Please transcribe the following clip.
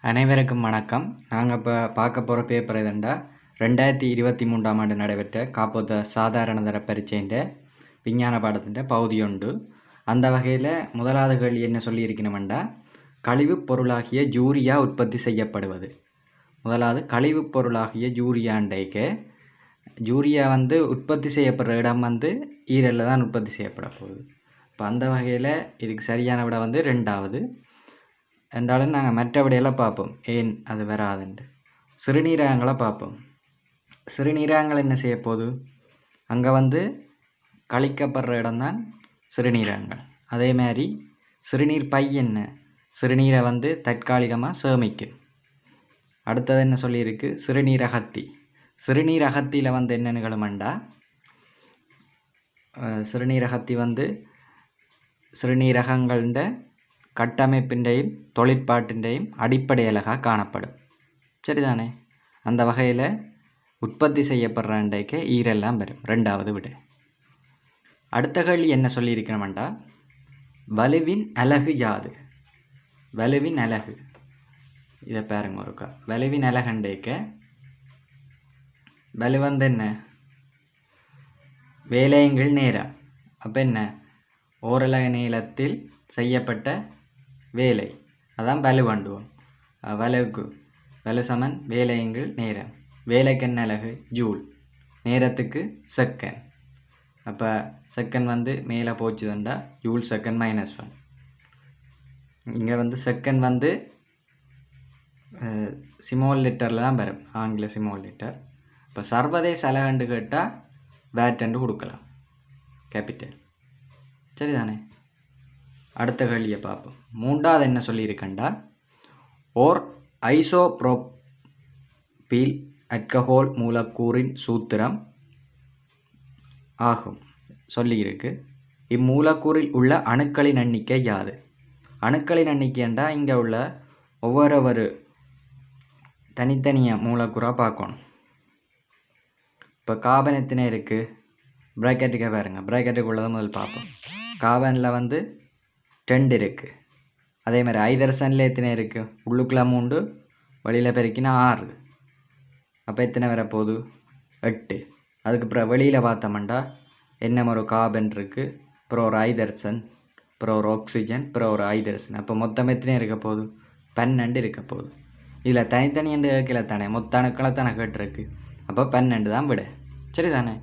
அனைவருக்கும் வணக்கம். நாங்கள் இப்போ பார்க்க போகிற பேப்பர் எதுண்டா 2023ஆம் ஆண்டு நடைபெற்ற காப்போத்த சாதாரண தர பரீட்சையின் விஞ்ஞான பாடத்தின் பகுதி ஒன்று. அந்த வகையில் முதலாவது கேள்வி என்ன சொல்லியிருக்கணுமெண்டா, கழிவுப் பொருளாகிய யூரியா உற்பத்தி செய்யப்படுவது. முதலாவது கழிவுப் பொருளாகிய யூரியாண்டைக்கு யூரியா உற்பத்தி செய்யப்படுற இடம் ஈரலில் தான் உற்பத்தி செய்யப்பட போகுது. இப்போ அந்த வகையில் இதுக்கு சரியான விட ரெண்டாவது. என்றாலும் நாங்கள் மற்ற விடையெல்லாம் பார்ப்போம், ஏன் அது வராதுண்டு. சிறுநீரகங்களை பார்ப்போம். சிறுநீரகங்கள் என்ன செய்ய போகுது, அங்கே கழிக்கப்படுற இடம்தான் சிறுநீரகங்கள். அதே மாதிரி சிறுநீர் பை என்ன, சிறுநீரை தற்காலிகமாக சேமிக்கும். அடுத்தது என்ன சொல்லியிருக்கு, சிறுநீரகத்தி. சிறுநீரகத்தியில் என்ன நிகழுமெண்டா, சிறுநீரகத்தி சிறுநீரகங்கள்ட கட்டமைப்பின்றையும் தொழிற்பாட்டின்றையும் அடிப்படையிலாக காணப்படும். சரிதானே? அந்த வகையில் உற்பத்தி செய்யப்படுற அண்டைக்கு ஈரெல்லாம் வரும். ரெண்டாவது விட. அடுத்த கேள்வி என்ன சொல்லியிருக்கணும்டா, வலுவின் அலகு யாது? வலுவின் அலகு இதை பாருங்க ஒருக்கா. வலுவின் அலகண்டைக்க வலு என்ன, வேலையங்கள் நேரம். அப்போ என்ன, ஓரலகு நீளத்தில் செய்யப்பட்ட வேலை, அதான் வலு வண்டுவோம். வலுக்கு வலு சமன் வேலையங்கள் நேரம். வேலைக்கென்ன அலகு ஜூல், நேரத்துக்கு செகண்ட். அப்போ செகண்ட் மேலே போச்சுதுண்டா ஜூல் செகண்ட் -1. இங்கே செகண்ட் ஸ்மால் லிட்டரில் தான் வரும், ஆங்கில ஸ்மால் லிட்டர். இப்போ சர்வதேச அலகண்டு கேட்டால் வேட்டண்டு கொடுக்கலாம், கேபிட்டல். சரிதானே? அடுத்த கேள்வியை பார்ப்போம். மூன்றாவது என்ன சொல்லியிருக்கண்டா, ஓர் ஐசோப்ரோபீல் அல்கஹால் மூலக்கூறின் சூத்திரம் ஆகும் சொல்லியிருக்கு. இம்மூலக்கூறில் உள்ள அணுக்களின் எண்ணிக்கை யாது? அணுக்களின் எண்ணிக்கைண்டா இங்கே உள்ள ஒவ்வொரு தனித்தனியாக மூலக்கூறாக பார்க்கணும். இப்போ கார்பன் எத்தனை இருக்குது, ப்ராக்கெட்டுக்கு பாருங்க, ப்ராக்கெட்டுக்குள்ளதை முதல் பார்ப்போம். கார்பனில் 2 இருக்குது. அதே மாதிரி ஹைட்ரஜனில் எத்தனை இருக்குது, உள்ளுக்குள்ள 3, வெளியில் பெருக்கினா 6. அப்போ எத்தனை வரப்போகுது, 8. அதுக்கு அப்புறம் வெளியில் பார்த்தோம்னா என்ன, ஒரு கார்பன் இருக்குது, அப்புறம் ஒரு ஹைட்ரஜன், அப்புறம் ஒரு ஆக்சிஜன், அப்புறம் ஒரு ஹைட்ரஜன். அப்போ மொத்தம் எத்தனை இருக்க போகுது, 12 இருக்க போகுது. இதில் தனித்தனி என்று கேட்கல தானே, மொத்த அணுக்களை தானே கேட்டிருக்கு. அப்போ 12 தான் விட. சரிதானே?